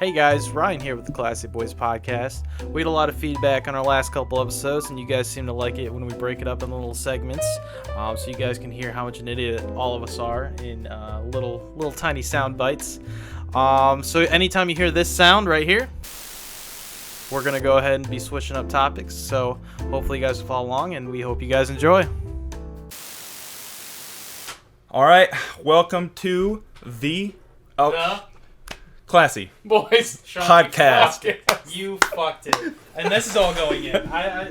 Hey guys, Ryan here with the Classy Boys podcast. We had a lot of feedback on our last couple episodes, and you guys seem to like it when we break it up in little segments, so you guys can hear how much an idiot all of us are in little tiny sound bites. So anytime you hear this sound right here, we're gonna go ahead and be switching up topics. So hopefully you guys will follow along, and we hope you guys enjoy. All right, welcome to the Classy Boys podcast. You fucked it, and this is all going in. I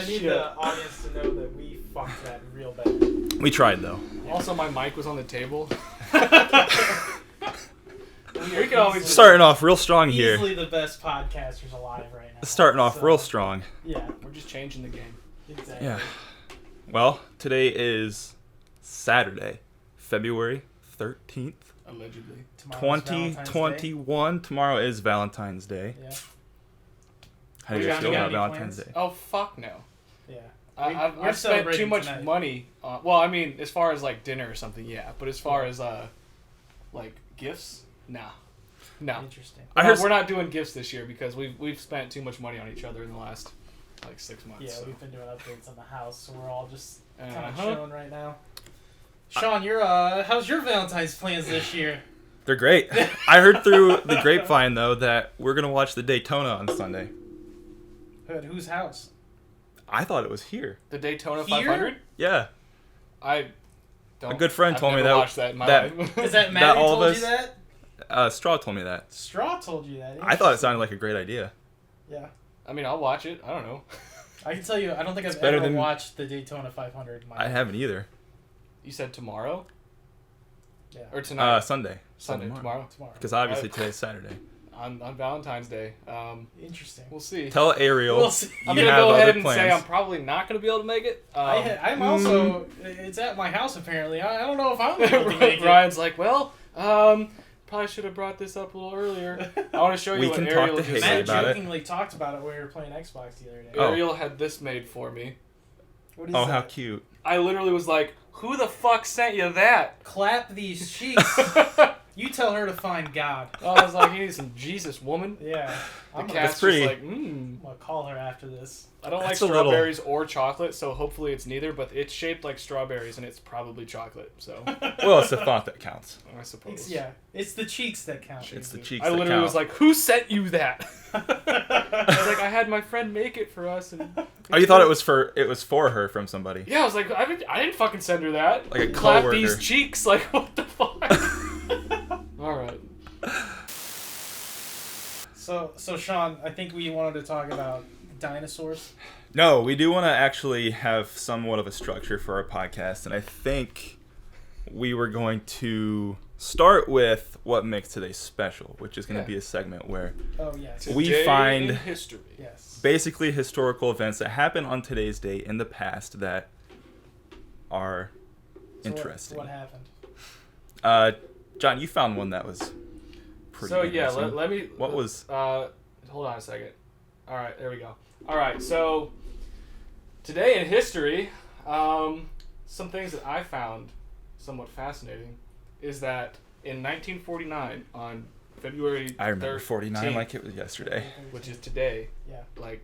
need the audience to know that we fucked that real bad. We tried though. Also, my mic was on the table. We can always Starting off real strong here. Easily the best podcasters alive right now. Starting off real strong. Yeah, we're just changing the game. exactly. Yeah. Well, today is Saturday, February 13th, Allegedly. Tomorrow's Valentine's 2021. Tomorrow is Valentine's Day. Day. Yeah, How do you guys feel about Valentine's Day? Oh, fuck no. yeah. I've spent too much money on... Well, I mean, as far as, like, dinner or something, yeah. But as far as, like, gifts, nah. No. Interesting. We're not doing gifts this year because we've spent too much money on each other in the last, like, 6 months. Yeah, so. we've been doing updates on the house, so we're all just kind of Uh-huh. chilling right now. Sean, how's your Valentine's plans this year? They're great. I heard through the grapevine, though, that we're going to watch the Daytona on Sunday. At whose house? I thought it was here. The Daytona Here? 500? Yeah. I don't... A good friend I've told me never that- watched that in my that- life. Is that That Matt who all of told us- you that? Straw told me that. Straw told you that. I thought it sounded like a great idea. Yeah. I mean, I'll watch it. I don't know. I can tell you, I don't think I've better ever than- watched the Daytona 500 in my I life. haven't either. You said tomorrow? Yeah. Or tonight? Sunday. Sunday, tomorrow. Tomorrow. Because obviously today's Saturday. On Valentine's Day. Interesting. We'll see. Tell Ariel We'll see. I'm you going to have go other ahead and plans. say I'm probably not going to be able to make it. I'm also... It's at my house, apparently. I don't know if I'm able to make it. Ryan's like, well, probably should have brought this up a little earlier. I want to show you We what can talk Ariel to just Haley Matt about it. jokingly talked about it when we were playing Xbox the other day. Oh. Ariel had this made for me. What is Oh, that? how cute. I literally was like, who the fuck sent you that? Clap these cheeks. You tell her to find God. I was like, you need some Jesus, woman. Yeah. The I'm cat's pretty. just like, gonna call her after this. I don't like That's a little- strawberries or chocolate, so hopefully it's neither, but it's shaped like strawberries and it's probably chocolate, so Well, it's the thought that counts. I suppose. It's the cheeks that count. It's the cheeks I that literally count. was like, who sent you that? I was like, I had my friend make it for us. And Oh, you thought it was for her from somebody. yeah, I was like, I didn't fucking send her that. Like a Clap coworker. these cheeks, like, what the fuck? Alright. So Sean, I think we wanted to talk about dinosaurs. No, we do want to actually have somewhat of a structure for our podcast, and I think we were going to start with what makes today special, which is going to be a segment where Oh yes. We Today find- in history. Yes. basically historical events that happen on today's day in the past that are So interesting. What happened? John, you found one that was pretty So yeah, interesting. let me. What was... Hold on a second. All right, there we go. All right, so today in history, some things that I found somewhat fascinating is that in 1949, on February I remember 13th, 49 like it was yesterday. which is today, Yeah. like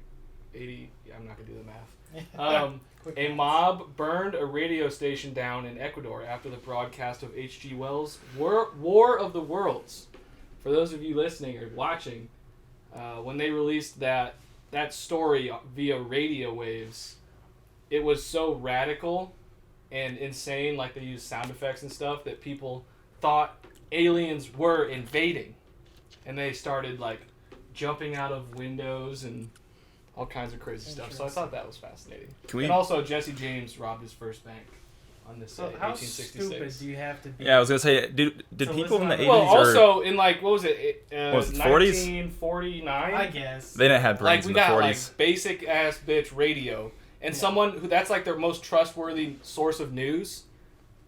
80. Yeah, I'm not gonna do the math. A mob burned a radio station down in Ecuador after the broadcast of H.G. Wells' War of the Worlds. For those of you listening or watching, when they released that story via radio waves, it was so radical and insane, like they used sound effects and stuff, that people thought aliens were invading. And they started, like, jumping out of windows and all kinds of crazy stuff. So I thought that was fascinating. Can we... And also, Jesse James robbed his first bank on this So day, how 1866. stupid do you have to be? Yeah, I was going to say, did So people in the listen 80s Well, or... also in like what was it? Was it 40s? 1949. I guess. They didn't have brains Like we in the got 40s. like basic ass bitch radio, and someone who that's like their most trustworthy source of news.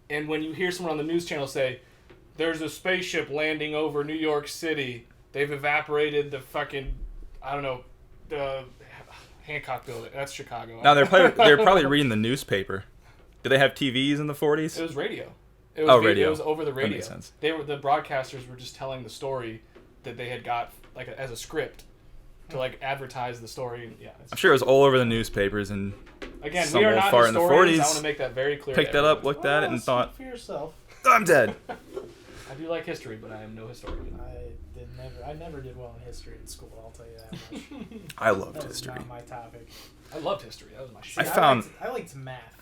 And when you hear someone on the news channel say, "There's a spaceship landing over New York City. They've evaporated the fucking, I don't know, the Hancock Building. That's Chicago." No, they're probably reading the newspaper. Did they have TVs in the 40s? It was radio. It was radio. It was over the radio. makes sense. The broadcasters were just telling the story that they had got like as a script to like advertise the story. Yeah, I'm sure it was all over the newspapers, and again, some we are old not fart in the historians. 40s I want to make that very clear. picked to that up, everyone. looked at it, and Speak thought, for yourself. I'm dead. I do like history, but I am no historian. I never did well in history in school. I'll tell you that much. I loved That was history. not my topic. I loved history. That was my See, shit. I liked math.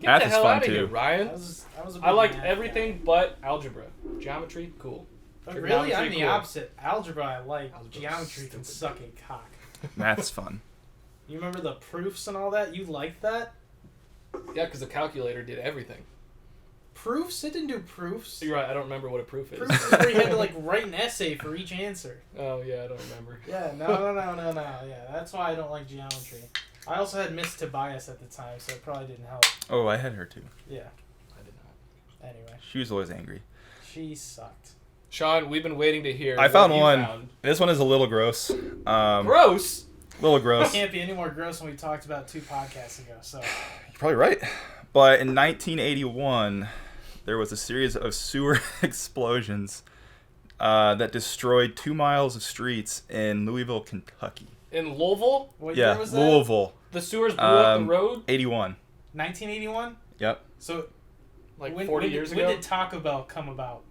Get Math the is hell fun, out of too. here, Ryan. I was a I big liked math everything guy. but algebra. Geometry, cool. But Trigonometry, really, I'm the cool. opposite. Algebra I like. Algebra's Geometry can stupid. suck a cock. Math's fun. You remember the proofs and all that? You liked that? Yeah, because the calculator did everything. Proofs? It didn't do proofs. You're right. I don't remember what a proof is. Proofs is where you had to like write an essay for each answer. Oh yeah, I don't remember. Yeah, no. Yeah, that's why I don't like geometry. I also had Miss Tobias at the time, so it probably didn't help. Oh, I had her too. Yeah. I did not. Anyway, She was always angry. she sucked. Sean, we've been waiting to hear. I what found you one. found. This one is a little gross. Gross. Little It gross. can't be any more gross than we talked about 2 podcasts ago. So You're probably right. But in 1981, there was a series of sewer explosions that destroyed 2 miles of streets in Louisville, Kentucky. In Louisville, what Yeah, year was that? Louisville. the sewers blew up the road 81. 1981. Yep. So like when, 40 when, years when ago. did Taco Bell come about?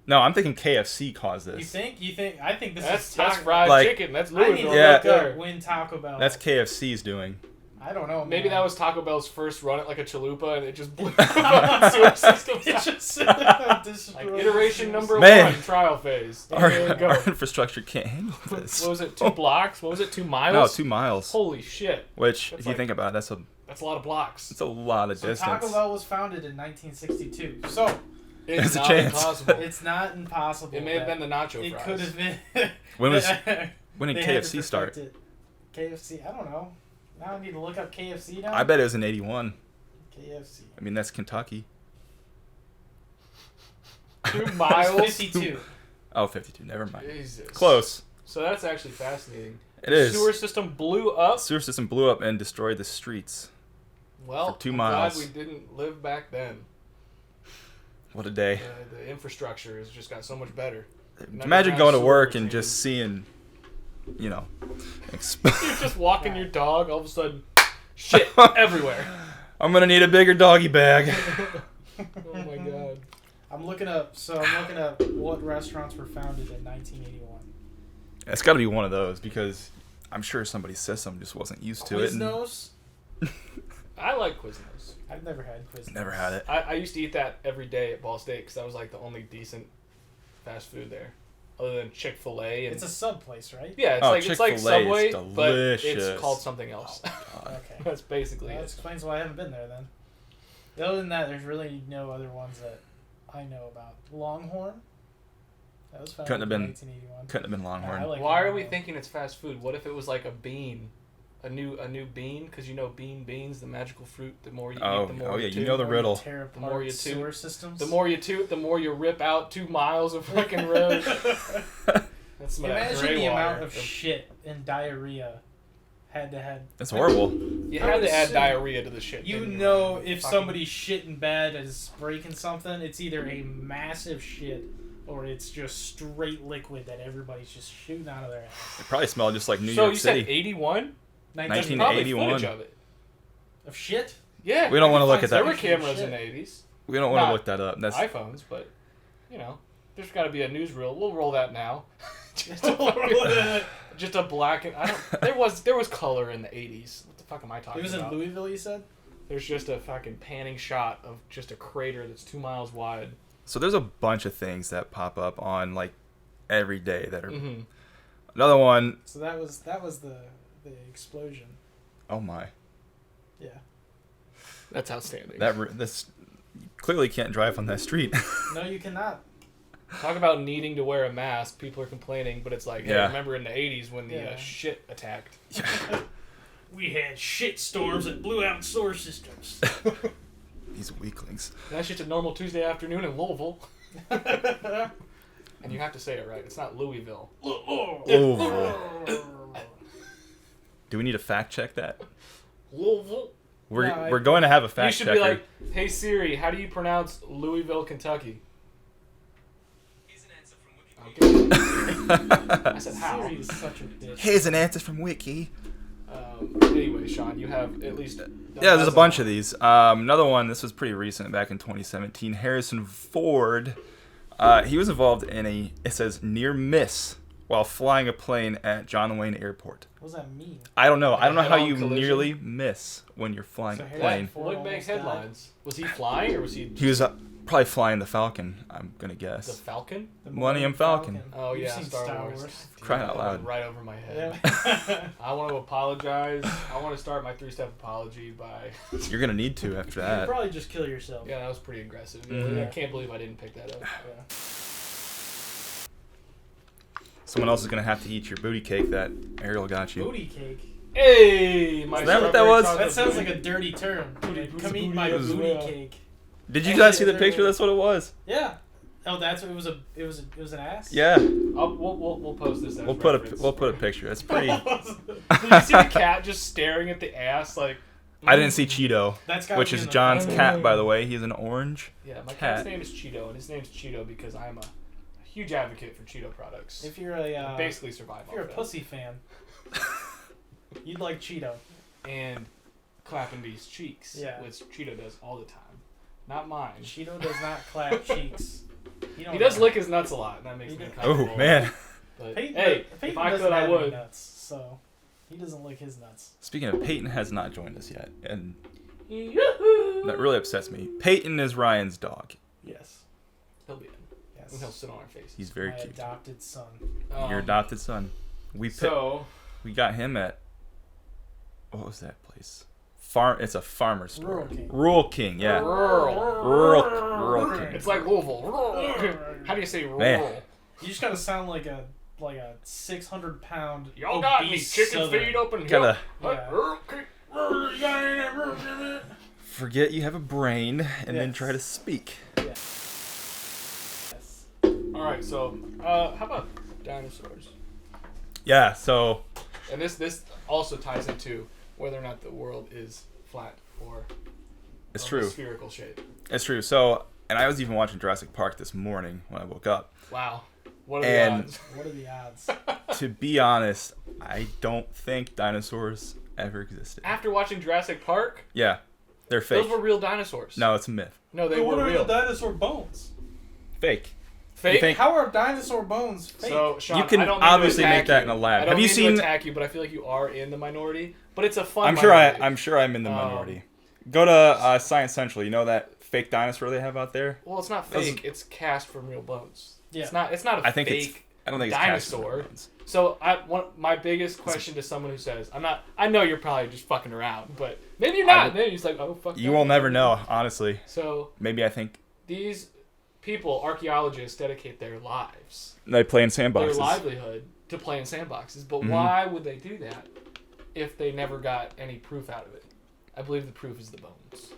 No, I'm thinking KFC caused this. You think? I think this That's is that's Taco. fried Like- chicken. That's I need Louisville to Yeah. look right there. up when Taco Bell. That's KFC's doing. I don't know. Maybe man. that was Taco Bell's first run at like a chalupa, and it just blew up sewer systems. It's just Like iteration number Man. 1, trial phase. Our, There we go. our infrastructure can't handle this. What was it? 2 blocks? What was it? 2 miles? No, 2 miles. Holy shit! Which, That's if you like- think about it, That's a lot of blocks. that's a lot of So distance. Taco Bell was founded in 1962. So It's There's a not chance. impossible. it's not impossible. It may have that been the nacho It fries. could have been. When when did They had to KFC start? perfect it. KFC. I don't know. Now I need to look up KFC now. I bet it was in 81. KFC. I mean, that's Kentucky. 2 It's miles. 52. Oh, 52. Never mind. Jesus. Close. So that's actually fascinating. It is. Sewer system blew up. Sewer system blew up and destroyed the streets. Well, for 2 I'm miles. glad we didn't live back then. What a day. The infrastructure has just got so much better. Imagine have going to sewers work and and- just seeing, you know, You're just walking your dog, all of a sudden, shit everywhere. I'm going to need a bigger doggy bag. Oh my god. I'm looking up what restaurants were founded in 1981. It's got to be one of those because I'm sure somebody's system just wasn't used to it. And Quiznos? I like Quiznos. I've never had Quiznos. never had it. I used to eat that every day at Ball State because that was like the only decent fast food there, other than Chick-fil-A. And It's a sub place, right? yeah, it's Oh, like Chick-fil-A is Subway, but delicious. it's called something else. Okay. That's basically That it. explains why I haven't been there then. Other than that, there's really no other ones that I know about. Longhorn? That was founded Couldn't have in been- 1981. Couldn't have been I Longhorn. like Why are we Longhorn. thinking it's fast food? What if it was like a bean, a new bean? Because you know beans, the magical fruit. The more you eat, the more yeah, you you know the More you riddle. tear The more apart you toot, sewer systems? The more you toot, the more you rip out 2 miles of fucking road. That's some of that Imagine gray the water. amount of shit and diarrhea had to have. That's horrible. You I had would to add assume- diarrhea to the shit. You didn't know, Ryan? if Fucking- somebody's shitting bad is breaking something, it's either a massive shit or it's just straight liquid that everybody's just shooting out of their ass. It probably smelled just like New So York you City. said 81? There's 1981. probably 1981. footage of it. Of shit? Yeah. We don't want to look at There that. were cameras in the 80s. We don't want to Not look that up. That's iPhones, but, you know, there's got to be a newsreel. We'll roll that now. just a black and... There was color in the 80s. What the fuck am I talking It was about? in Louisville, you said? There's just a fucking panning shot of just a crater that's 2 miles wide. So there's a bunch of things that pop up on like every day that are. Mm-hmm. Another one. So that was the explosion. Oh my. Yeah. That's outstanding. This you clearly can't drive on that street. No, you cannot. Talk about needing to wear a mask. People are complaining, but it's like, hey, Yeah. remember in the 80s when the Yeah. shit attacked? We had shit storms that blew out sewer systems. These weaklings. That's just a normal Tuesday afternoon in Louisville. And you have to say it right. It's not Louisville. Oh. Do we need to fact check that? Louisville. We're going to have a fact You should checker. be like, hey Siri, how do you pronounce Louisville, Kentucky? Here's an answer from Wikipedia. Okay. I said how. Siri is such a bitch. Here's an answer from Wiki. Anyway, Sean, you have at least. Yeah, there's a bunch of these. Another one, this was pretty recent, back in 2017. Harrison Ford, he was involved in it says, near miss while flying a plane at John Wayne Airport. What does that mean? I don't know. Like I don't know how head-on you collision? nearly miss when you're flying So a Harrison plane. Ford Would make almost died. headlines. Was he flying or was he? He was probably flying the Falcon, I'm going to The guess. Falcon? The Millennium Falcon. Oh You've yeah, seen Star Wars. Wars. Dude, Crying that out went loud. right over my head. Yeah. I want to apologize. I want to start my 3-step apology by. You're going to need to after You'd that. probably just kill yourself. Yeah, that was pretty aggressive. Mhm. I can't believe I didn't pick that up. Yeah. Someone else is going to have to eat your booty cake that Ariel got you. Booty cake. Hey, my Is that what that strawberry was? chocolate That sounds booty. like a dirty term. Booty, Come booty, eat my booty. booty cake. Did you guys see the picture? That's what it was. Yeah. Oh, that's what it was. It was an ass. Yeah. We'll post this. As We'll put reference. a picture. That's pretty. Did you see the cat just staring at the ass like? I didn't see Cheeto, That's gotta which be is in the John's photo. cat, by the way. He's an orange. Yeah, my Cat. cat's name is Cheeto, and his name's Cheeto because I am a huge advocate for Cheeto products. If you're a Basically survive. if you're a off that. pussy fan, you'd like Cheeto. And clapping these cheeks, Yeah. which Cheeto does all the time. Not mine. Cheeto does not clap cheeks. He does lick his nuts a lot, and that makes He me does. uncomfortable. Oh man. But Peyton, hey, Peyton if I doesn't could, I have any would. nuts, so he doesn't lick his nuts. Speaking of, Peyton has not joined us yet, and Yoo-hoo! that really upsets me. Peyton is Ryan's dog. Yes. He'll be in. Yes. And he'll sit on our faces. He's very My cute. adopted son. Your adopted son. We got him at, what was that place? It's a farmer's store. Rural King. Rural King, yeah. Rural King. It's like Louisville. How do you say rural? Man. You just gotta sound like a 600-pound Y'all got me obese chicken Southern. feet open here. Gotta Yeah. forget you have a brain and then Yes. try to speak. Yes. Alright, so how about dinosaurs? Yeah, so And this also ties into whether or not the world is flat or it's of a true. spherical shape. It's true. So, and I was even watching Jurassic Park this morning when I woke up. Wow. What are the And- odds? What are the odds? To be honest, I don't think dinosaurs ever existed. After watching Jurassic Park, Yeah, they're fake. those were real dinosaurs. No, it's a myth. No, they But what were are real. the dinosaur bones? Fake. Fake? You think- How are dinosaur bones fake? So, Sean, You can I don't mean to obviously attack make that you. in a lab. I don't Have you mean seen- to attack you, but I feel like you are in the minority. But it's a fun I'm minority. sure I'm in the minority. Go to Science Central. You know that fake dinosaur they have out there? Well, it's not Those- fake. It's cast from real bones. Yeah. It's not a I think fake. I don't think it's cast from dinosaur. bones. So my biggest question to someone who says I know you're probably just fucking around, but maybe you're not. Maybe you're just like, oh fuck. You that. will never know, honestly. So Maybe I think these people, archaeologists, dedicate their lives, they play in their sandboxes. livelihood, to play in sandboxes. But Mhm. why would they do that if they never got any proof out of it? I believe the proof is the bones.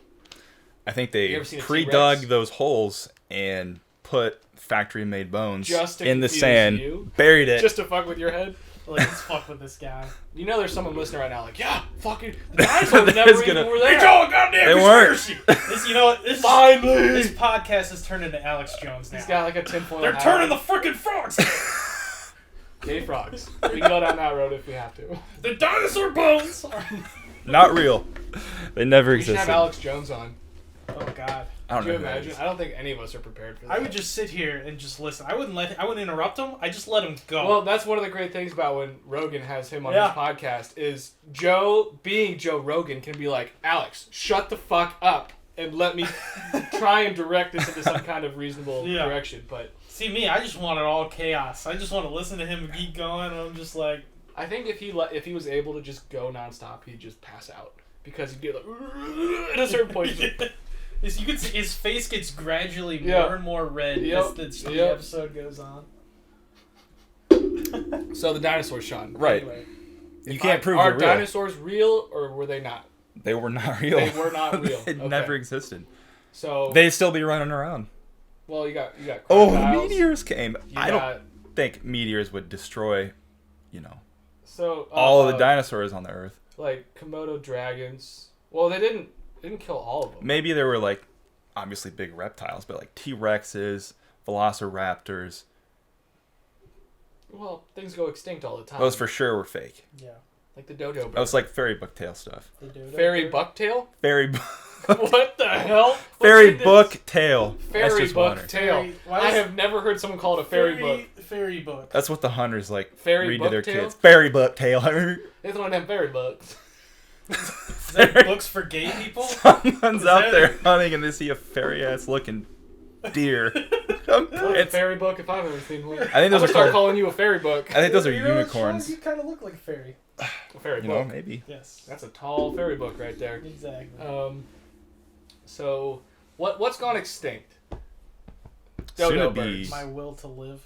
I think You they ever seen a pre-dug T-Rex? those holes and put factory-made bones Just to in the confuse sand, you? buried it. Just to fuck with your head. Let's fuck with this guy. You know, there's someone listening right now, like, yeah, fucking the dinosaurs That never is even gonna- were there. They weren't. This, you know what? This podcast has turned into Alex Jones now. He's got like a tinfoil They're hat. turning the freaking frogs. Gay frogs. We can go down that road if we have to. The dinosaur bones. Not real. They never We should have existed. Alex Jones on. Oh God. I don't Could you know. who that imagine? is. I don't think any of us are prepared for that. I would just sit here and just listen. I wouldn't interrupt him. I just let him go. Well, that's one of the great things about when Rogan has him on Yeah. his podcast is Joe, being Joe Rogan, can be like, Alex, shut the fuck up and let me try and direct this into some kind of reasonable Yeah. direction. But see me, I just wanted all chaos. I just want to listen to him keep going, and I'm just like, I think if he was able to just go nonstop, he'd just pass out because he'd get like at a certain point. He's like, you could see his face gets gradually Yeah. more and more red Yep. as the Yep. episode goes on. so the dinosaurs, Sean. Right. Anyway, You can't prove Are they're real. dinosaurs real or were they not? They were not real. They were not real. They Okay. never existed. So They'd still be running around. well, you got Oh, the crocodiles. meteors came. You I don't got, think meteors would destroy, so all of the dinosaurs on the Earth. like Komodo dragons. Well, they didn't kill all of them. Maybe there were like, obviously big reptiles, but like T-Rexes, Velociraptors. Well, things go extinct all the time. Those for sure were fake. Yeah. Like the dodo bird. That was like fairy bucktail stuff. The dodo Fairy bird. bucktail? Fairy What the hell? What's fairy in this? bucktail. That's Fairy just water. bucktail. Fairy- why I is- have never heard someone call it a fairy book. Fairy book. That's what the hunters like Fairy read to their bucktail? kids. Fairy bucktail. It's one of them fairy books. Is that books for gay people? Someone's Is out that- there hunting and they see a fairy ass looking deer. It's a It's- fairy book if I've ever seen one. I think I'm those gonna are start called. calling you a fairy book. I think those are You know, unicorns. Sean, you kind of look like a fairy. A fairy You know, book. maybe. Yes. That's a tall fairy book right there. Exactly. So what's gone extinct? Soon Dodo to be. birds. My will to live.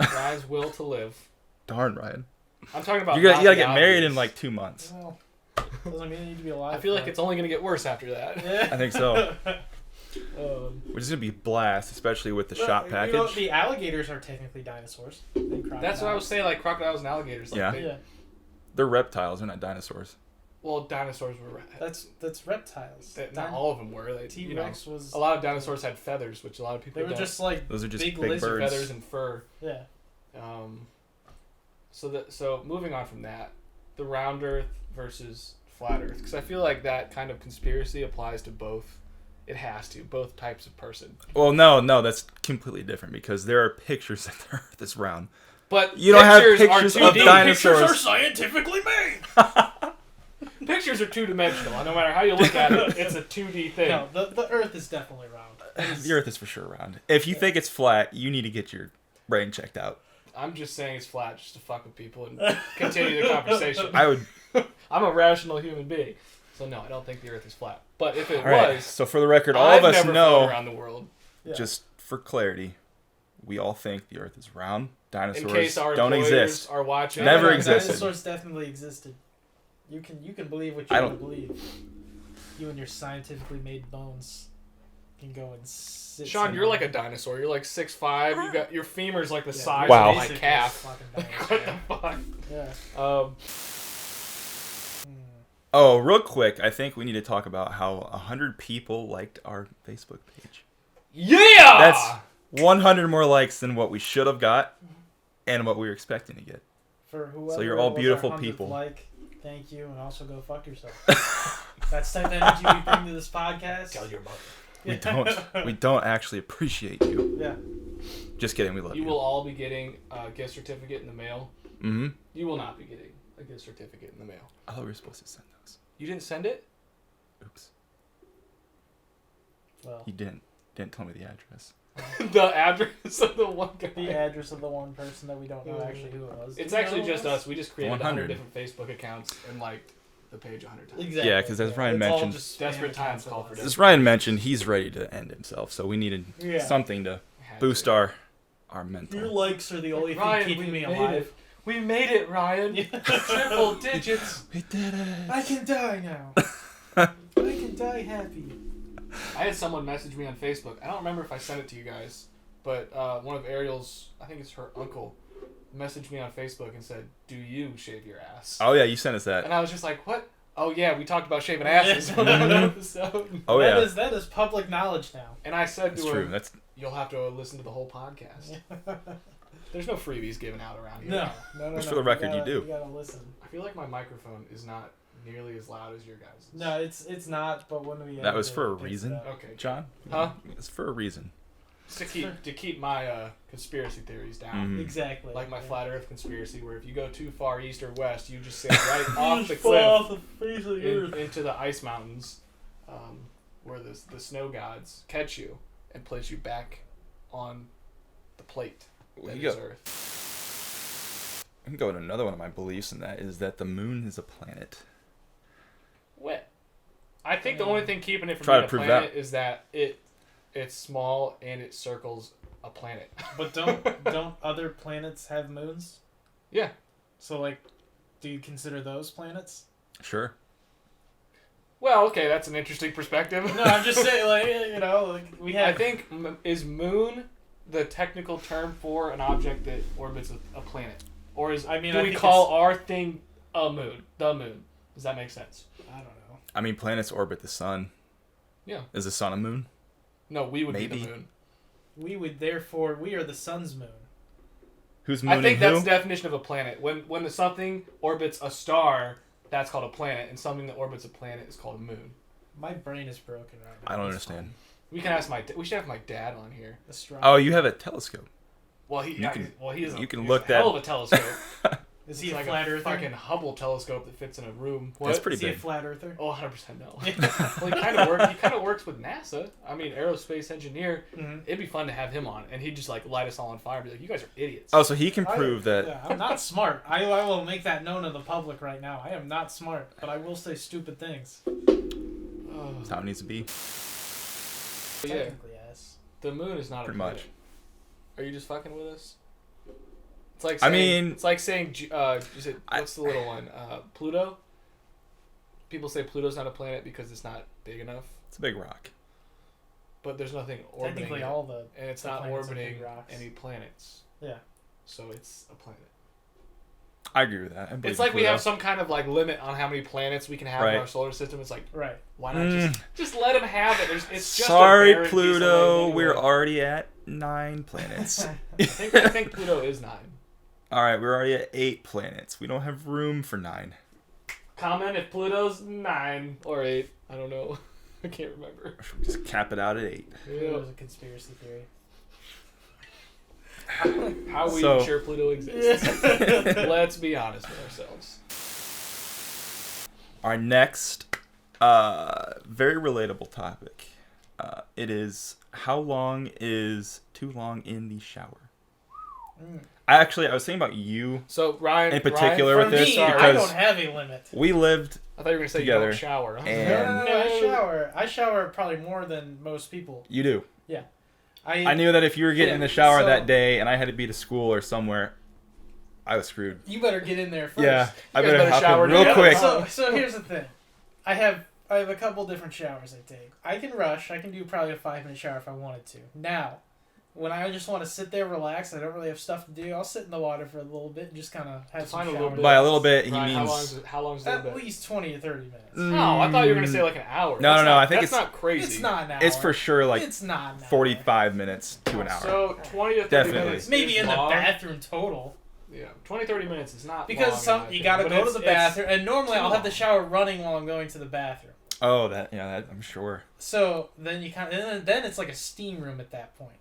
Ryan's will to live. Darn, Ryan. I'm talking about. You gotta not the get married in obvious. like 2 months. Well, doesn't mean you need to be alive. I feel like for it's only gonna get worse after that. it. I think so. Um, Which is gonna be a blast, especially with the Well, shot you know, package. the alligators are technically dinosaurs. And that's what I was saying. Like crocodiles and alligators. Like Yeah. they- Yeah, They're reptiles. They're not dinosaurs. Well, dinosaurs were. that's reptiles. Not all of them were. They, T you know, Rex was. a lot of dinosaurs had feathers, which a lot of people They were don't. just like Those are just big big lizard birds. feathers and fur. yeah. So moving on from that, the round Earth versus flat Earth, because I feel like that kind of conspiracy applies to both. It has to both types of person. Well, no, that's completely different because there are pictures that the Earth is round. But You don't have pictures pictures are of 2D. dinosaurs. Pictures are scientifically made. Pictures are two-dimensional. No matter how you look at it, it's a 2D thing. No, the Earth is definitely round. The Earth is for sure round. If you think it's flat, you need to get your brain checked out. I'm just saying it's flat just to fuck with people and continue the conversation. I would. I'm a rational human being. So no, I don't think the Earth is flat. But if it All right. was, So for the record, all I've of us never flown know. around the world. Yeah. Just for clarity, we all think the Earth is round. In Dinosaurs case our don't employers exist. are watching. Never No, existed. Dinosaurs definitely existed. You can believe what you I want to don't- believe. You and your scientifically made bones can go and sit. Sean, you're somewhere. like a dinosaur. You're like 6'5". You got your femur's like the Yeah, size you're Wow. of my basically calf. a fucking What dinosaur. the fuck? Yeah. Oh, real quick, I think we need to talk about how 100 people liked our Facebook page. Yeah. That's 100 more likes than what we should have got and what we were expecting to get. For whoever So you're all was our beautiful 100th people. Like, thank you, and also go fuck yourself. That's the type of energy we bring to this podcast. Tell your mother. We don't actually appreciate you. Yeah. Just kidding, we love you. You will all be getting a gift certificate in the mail. Mm-hmm. You will not be getting a gift certificate in the mail. I thought we were supposed to send those. You didn't send it? Oops. Well, You didn't tell me the address. The address of the one guy. the address of the one person that we don't know actually who it was. It's Do you actually know just who it was? us. We just created 100. 100 different Facebook accounts and liked the page 100 times. Exactly. Yeah, 'cause as Ryan It's all mentioned- just Desperate spam times accounts call of for us. desperate. As Ryan mentioned, he's ready to end himself, so we needed Yeah. something to Had boost to. our mental. Your likes are the only Ryan, thing keeping we me made alive. it. We made it, Ryan. Yeah. Triple digits. We did it. I can die now. I can die happy. I had someone message me on Facebook. I don't remember if I sent it to you guys, but one of Ariel's, I think it's her uncle, messaged me on Facebook and said, "Do you shave your ass?" Oh yeah, you sent us that. And I was just like, "What? Oh yeah, we talked about shaving asses on Mhm. that episode." Oh yeah, That is public knowledge now. And I said that's to true. her, That's "You'll have to listen to the whole podcast. There's no freebies given out around here." No. Just for the record, you do. You gotta listen. I feel like my microphone is not nearly as loud as your guys'. No, it's not. But when we That was edit for a it, it's reason. not. Okay. John. Huh? It's for a reason. To keep my conspiracy theories down. Mhm. Exactly. Like my yeah. flat Earth conspiracy, where if you go too far east or west, you just sail right You off just the fall cliff off the face of the earth. into the ice mountains, where the snow gods catch you and place you back on the plate that You is go- Earth. I can go into another one of my beliefs, and that is that the moon is a planet. Wet. I think the only thing keeping it from Try being to a prove planet is that it's small and it circles a planet. But don't other planets have moons? Yeah. So like, do you consider those planets? Sure. Well, okay, that's an interesting perspective. No, I'm just saying, like, you know, like we have. I think is moon the technical term for an object that orbits a planet, or is I mean, do I we think call it's- our thing a moon? The moon. Does that make sense? I don't know. I mean, planets orbit the sun. Yeah. Is the sun a moon? No, we would be Maybe. the moon. We are the sun's moon. Who's I mooning think who? that's the definition of a planet. When something orbits a star, that's called a planet, and something that orbits a planet is called a moon. My brain is broken right now. I don't It's understand. We can ask we should have my dad on here. fine. Astronomy. Oh, you have a telescope. Well, he You can- is you can he's look a that- hell of a telescope. Is he It's a like flat a earther? fucking Hubble telescope that fits in a room. What? That's pretty Is he a big. flat earther? Oh, 100% no. Well, he kind of works. He kind of works with NASA. I mean, aerospace engineer. Mm-hmm. It'd be fun to have him on, and he'd just like light us all on fire and be like, "You guys are idiots." Oh, so he can prove that. Yeah, I'm not smart. I will make that known to the public right now. I am not smart, but I will say stupid things. That's how it needs to be. Yeah, Technically, yes. the moon is not Pretty a planet. much. Are you just fucking with us? It's like I saying, mean- it's like saying, is it, what's the little one? Pluto. People say Pluto's not a planet because it's not big enough, It's a big rock. but there's nothing orbiting Technically, it, all the and it's the not planets are orbiting big rocks. any planets. Yeah. So it's a planet. I agree with that. I believe It's like in we have Pluto. some kind of like limit on how many planets we can have Right. in our solar system. It's like, Right. why not just let them have it? It's just a Sorry, barren piece of Pluto. land We're anyway. already at 9 planets. I think Pluto is 9. All right, we're already at 8 planets. We don't have room for 9. Comment if Pluto's 9 or 8. I don't know. I can't remember. Or should we just cap it out at 8? It was a conspiracy theory. How are we So- sure Pluto exists? Let's be honest with ourselves. Our next, very relatable topic. It is, how long is too long in the shower? I was thinking about you. So Ryan, In particular Ryan, with For this, me, I because- don't have a limit. We lived I thought you were gonna say together, you don't shower. and- No, I shower. I shower probably more than most people. You do. I knew that if you were getting in the shower so- that day and I had to be to school or somewhere, I was screwed. You better get in there first. Yeah, I guys better better hop shower in real together. quick. So here's the thing. I have a couple different showers I take. I can rush. I can do probably a 5-minute shower if I wanted to. Now, when I just want to sit there, relax, and I don't really have stuff to do, I'll sit in the water for a little bit and just kind of have some Define a shower. little bit. By a little bit, he Ryan, means... how long is a little At bit? least 20 to 30 minutes. No, I thought you were gonna say like an hour. No, That's no, not- I think that's it's- not crazy. It's not an hour. It's for sure like It's not an hour. 45 minutes to an hour. So 20 to 30 Definitely. minutes. Maybe is in the long. bathroom total. Yeah, 20-30 minutes is not Because long, in my you opinion, gotta but go to it's- the it's- bathroom, and normally too I'll have the long. shower running while I'm going to the bathroom. Oh, that I'm sure. So then you kind of, and then it's like a steam room at that point.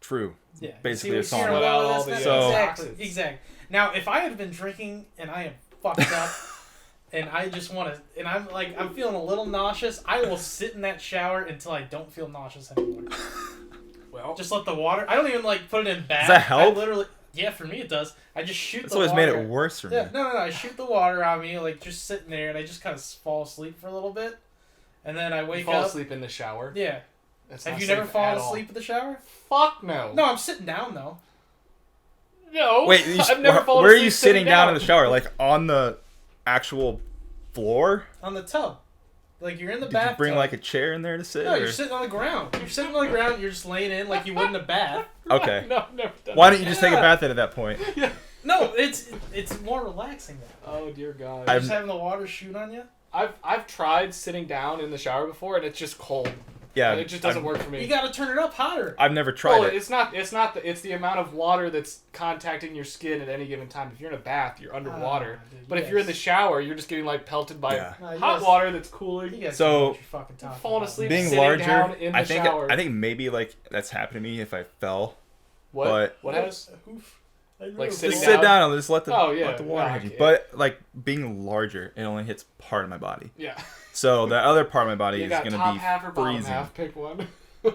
True. Yeah, Basically a See what sauna. you're Without all all this the, stuff? So- exactly, toxins. exactly. Now, if I had been drinking and I am fucked up, and I just want to, and I'm feeling a little nauseous, I will sit in that shower until I don't feel nauseous anymore. Well, Just let the water. I don't even put it in bath. that help? I literally, yeah, for me it does. I just shoot That's the always water. made it worse for me. Yeah, no. I shoot the water on me, just sitting there, and I just kind of fall asleep for a little bit, and then I you wake fall up. asleep in the shower. Yeah. That's Have not you safe never fallen at all. asleep in the shower? Fuck no. No, I'm sitting down though. No. Wait, I've never fallen where are asleep you sitting down in the shower? Like on the actual floor? On the tub. You're in the Did you bathtub. bring like a chair in there to sit? No, or- you're sitting on the ground. You're sitting on the ground. You're just laying in like you would in a bath. Okay. No, I've never done Why that. don't you just take a bath then at that point? No, it's more relaxing though. Oh dear God. I've- Just having the water shoot on you. I've tried sitting down in the shower before and it's just cold. Yeah. It just doesn't I've, work for me. You got to turn it up hotter. I've never tried Well, it. it's not it's the amount of water that's contacting your skin at any given time. If you're in a bath, you're underwater. Dude, But if you're in the shower, you're just getting pelted by Yeah. No, you hot guys- water that's cooling. You guys So, know what you're fucking You're talking falling about. asleep Being sitting larger, down in the I think shower. I think maybe that's happened to me if I fell. What? but- What has? Oof. I Like know. sitting Just sit down? down and just let the Oh, yeah. let the water No, I hit you. can't. But being larger, it only hits part of my body. Yeah. So the other part of my body You is got gonna top be half or bottom freezing. half. Pick one. You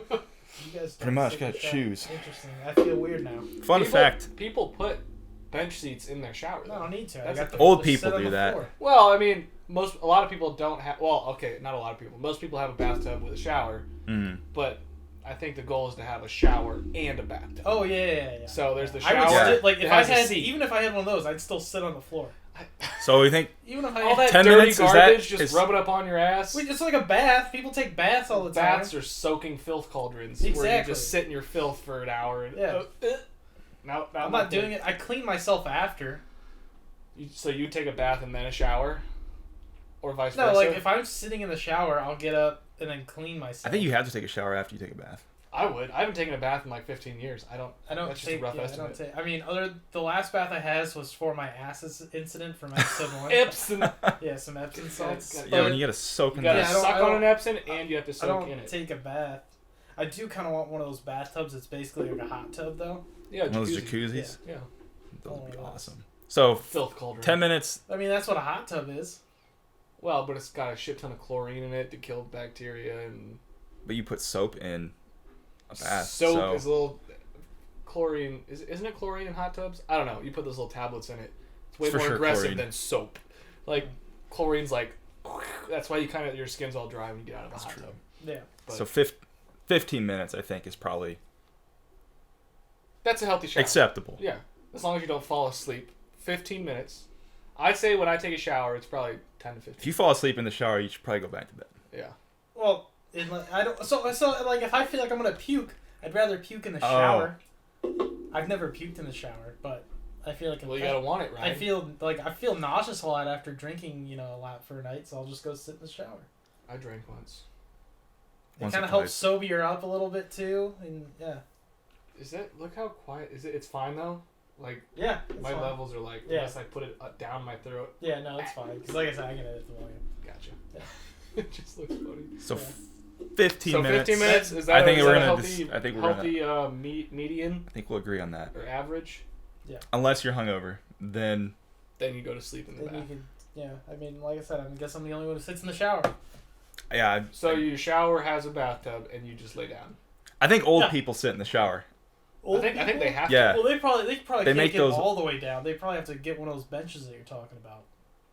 guys Pretty much, sit got with that. shoes. Interesting. I feel weird now. Fun fact. People put bench seats in their shower. No, I Though. don't need to. I That's got the- the Old just people sit on do the that. floor. Well, I mean, a lot of people don't have. Well, okay, not a lot of people. Most people have a bathtub with a shower, Mm. but I think the goal is to have a shower and a bathtub. Oh yeah. So there's the I would shower. sit, that if I has a had seat. even if I had one of those, I'd still sit on the floor. So we think Even if I all had that 10 dirty minutes, is that- garbage, just is- rub it up on your ass. Wait, it's like a bath. People take baths all the time. Baths are soaking filth cauldrons where you Exactly. just sit in your filth for an hour. And, Yeah. No, I'm not doing it. I clean myself after. So you take a bath and then a shower, or vice No, versa. if I'm sitting in the shower, I'll get up and then clean myself. I think you have to take a shower after you take a bath. I would. I haven't taken a bath in like 15 years. I don't. That's just a rough I estimate. don't take. I mean, the last bath I had was for my ass incident from episode 1. Epsom. Yeah, some Epsom salts. Yeah, when you gotta soak You in gotta that. I suck don't- on an Epsom, and you have to I soak don't in it. take a bath. I do kind of want one of those bathtubs that's basically like a hot tub, though. Yeah, One of those jacuzzi. jacuzzis. Yeah. Those would be Oh, yeah. awesome. So, Filth cauldron. 10 minutes. I mean, that's what a hot tub is. Well, but it's got a shit ton of chlorine in it to kill bacteria and. But you put soap in a bath. Soap so is a little chlorine. Isn't it chlorine in hot tubs? I don't know. You put those little tablets in it. It's way It's for more sure aggressive chlorine. than soap. Like chlorine's like. That's why you kind of your skin's all dry when you get out of the hot true. tub. Yeah. But So 15 minutes, I think, is probably that's a healthy shower. acceptable. Yeah, as long as you don't fall asleep. 15 minutes. I'd say when I take a shower, it's probably 10 to 15. If you fall asleep in the shower, you should probably go back to bed. Yeah. Well, I don't. So like, if I feel like I'm gonna puke, I'd rather puke in the Oh. shower. I've never puked in the shower, but I feel like Well, you gotta want it, right? I feel nauseous a lot after drinking, a lot for a night, so I'll just go sit in the shower. I drank once. It Once kind or of helps twice. sober you up a little bit too, and yeah, Is it? Look how quiet. Is it? It's fine though. Like yeah. It's my fine. levels are like Yeah. unless I put it down my throat. Yeah, no, it's fine. Because like I said, I can edit the volume. Gotcha. Yeah. It just looks funny. So Yeah. 15 So minutes. 15 minutes is that? I think is we're that a gonna healthy, I think we're healthy median I think we'll agree on that. or average. Unless you're hungover, then Then you go to sleep in the Then you bath. could, yeah. I mean, like I said, I guess I'm the only one who sits in the shower. yeah. So your shower has a bathtub and you just lay down. I think old Yeah. people sit in the shower. I think they have Yeah. to. Well, they probably They can't make get those- all the way down. They probably have to get one of those benches that you're talking about.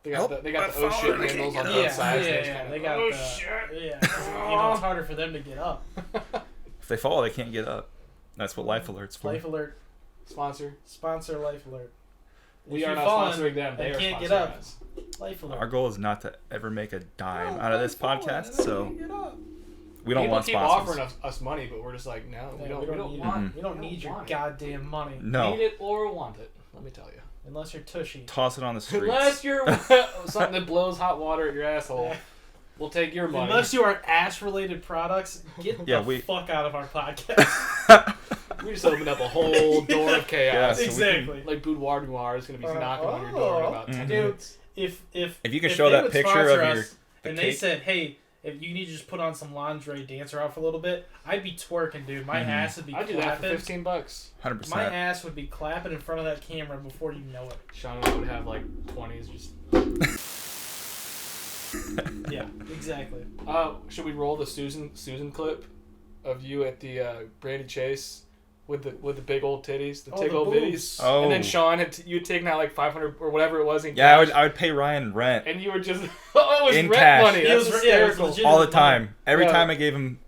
They got Nope, the oh my shit phone, I handles on can't the get Yeah, up. sides. yeah, Those yeah. kind They of- got oh the, shit. yeah. 'Cause, it's harder for them to get up. If they fall, they can't get up. That's what Life Alert's for. Life Alert Sponsor. Life Alert. We If are you're not falling sponsoring them. They and are can't get sponsoring up. us. Life Alert. Our goal is not to ever make a dime No, out of this I'm falling, podcast, and I so can't get up. we don't People want keep sponsors. offering us money, but we're just like, no, we Yeah, don't need want. it. We don't need your want it. goddamn money. No, Need it or want it. Let me tell you. Unless you're tushy. toss it on the streets. Unless you're something that blows hot water at your asshole, Yeah. we'll take your money. Unless you are ass-related products, get Yeah, the fuck out of our podcast. We just opened up a whole door of chaos. Yeah, so we Exactly. Like boudoir noir is going to be knocking on your door in about 10 Mhm. minutes. If If you can if show they that would picture sponsor of us the and cake. they said, "Hey, if you need to just put on some lingerie, dance around for a little bit," I'd be twerking, dude. My Mhm. ass would be I'd do that for clapping. $15. 100%. My ass would be clapping in front of that camera before you know it. Sean and I would have like 20s. Just. Yeah, exactly. Should we roll the Susan clip of you at the Brandy Chase with the big old titties, the Oh, tig the old boobs. bitties, Oh. and then Sean you'd taken out like 500 or whatever it was in Yeah, cash, I would pay Ryan rent and you were just oh, it was In rent cash. money. It That's was- yeah, it was hysterical. legit. all the money. time. Every Yeah. time I gave him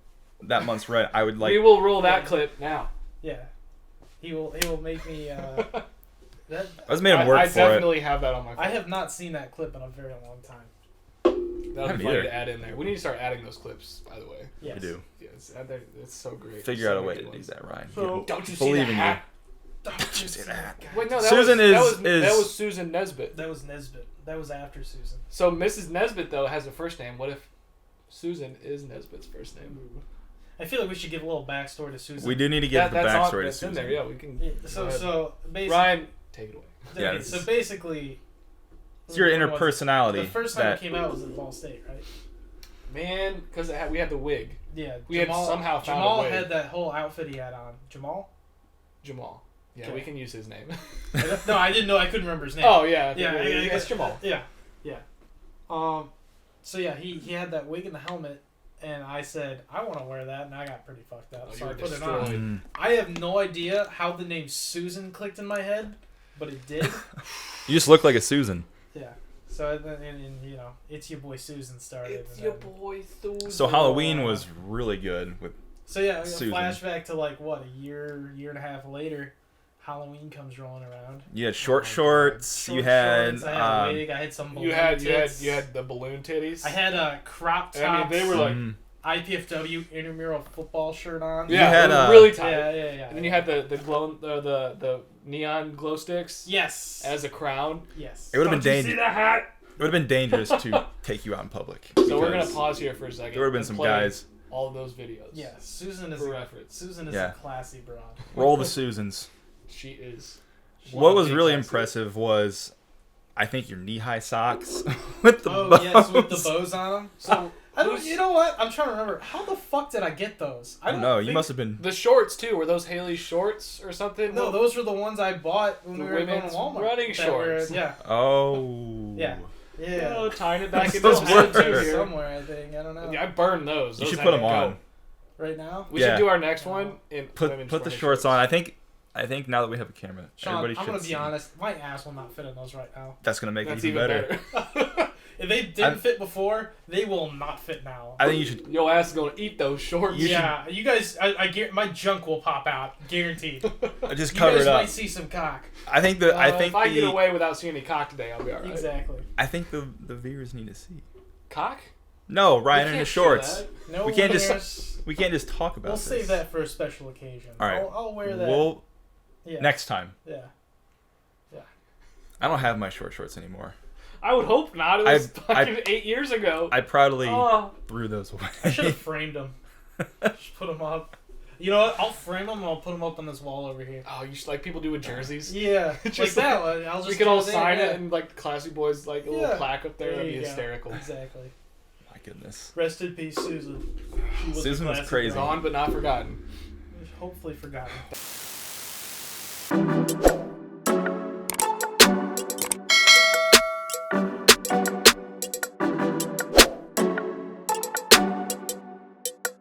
that month's rent, I would like. We will roll that Yeah. clip now. Yeah, he will make me. That I was made him work I for it. definitely have that on my phone. I have not seen that clip in a very long time. That'll haven't be funny either. to add in there. We need to start adding those clips, by the way. Yes. We do. Yeah, it's so great. Figure So out a many way to good do ones. that, Ryan. So- Don't you see Believe the in hat? Don't you see that? Wait, no, Susan that is- was Susan Nesbitt. That was Nesbitt. That was after Susan. So Mrs. Nesbitt though has a first name. What if Susan is Nesbitt's first name? I feel like we should give a little backstory to Susan. We do need to give the that's backstory to that's in Susan. there. Yeah, we can. Yeah, go so ahead. basically, Ryan, take it away. Yeah, okay, this so is- basically, It's your when was it? interpersonality. The first time that it came out was at Ball State, right? Man, because we had the wig. Yeah. We had somehow found a Jamal way. had that whole outfit he had on. Jamal? Jamal. Yeah, Okay. we can use his name. No, I didn't know. I couldn't remember his name. Oh yeah, yeah, it's Jamal. Yeah. So yeah, he had that wig and the helmet, and I said I want to wear that, and I got pretty fucked up, Oh, so you I were put it destroyed. on. I have no idea how the name Susan clicked in my head, but it did. You just look like a Susan. Yeah. So and you know, it's your boy Susan started. It's and your then- boy Susan. So Halloween was really good with So yeah, a Susan. flashback to like what a year and a half later, Halloween comes rolling around. you had short Oh my God. shorts. Short you had shorts, I had a wig. I had some balloon you had tits. the balloon titties. I had a crop top. I mean, they were like IPFW intramural football shirt on. yeah, had, it was really tight. Yeah. And then you had the glow the neon glow sticks Yes. as a crown. Yes. It would have been Don't you see dangerous. the hat? It would have been dangerous to take you out in public. So we're gonna because pause here for a second. There would have been and some play guys. all of those videos. Yeah, Susan is For reference. Susan is Yeah. a classy broad. Roll the Susans. She is. What was big really classy. impressive was, I think, your knee-high socks with the Oh bows. yes, with the bows on them. So I don't. You know what? I'm trying to remember. How the fuck did I get those? I don't know. You think- must have been. the shorts too. Were those Haley's shorts or something? No, those were the ones I bought when The we were going to women's Walmart. running that were- shorts. Yeah. Oh. Yeah. Yeah. Oh, tying it back into Those the were. too here. Somewhere, I think. I don't know. I burned those. You Those should had put to them go. on. Right now? We Yeah. should do our next one in Put women's the running shorts on. I think now that we have a camera, Sean, everybody I'm should going to be see. honest. My ass will not fit in those right now. That's gonna make That's it even better. better. If they didn't fit before, they will not fit now. I think you should. Your ass is gonna eat those shorts. Yeah, you guys, I my junk will pop out, guaranteed. Just You cover guys it up. might see some cock. I think the. I think if I get the. away without seeing any cock today, I'll be alright. Exactly. I think the viewers need to see. Cock? No, We Ryan in can't his show shorts. that. No, We can't just- winners. We can't just talk about We'll this. save that for a special occasion. All right. I'll wear that. We'll yeah. next time. Yeah. I don't have my shorts anymore. I would hope not. It was I- fucking 8 years ago. I proudly Oh, threw those away. I should have framed them. Just put them up. You know what? I'll frame them and I'll put them up on this wall over here. oh, you should, like people do with jerseys. Yeah, Just like that one. I'll just We could all throw sign there, it and like classy boys like a little Yeah. plaque up there. There That'd you be go. hysterical. Exactly. My goodness. Rest in peace, Susan. She Susan a was classic crazy. girl. Gone but not forgotten. Hopefully forgotten.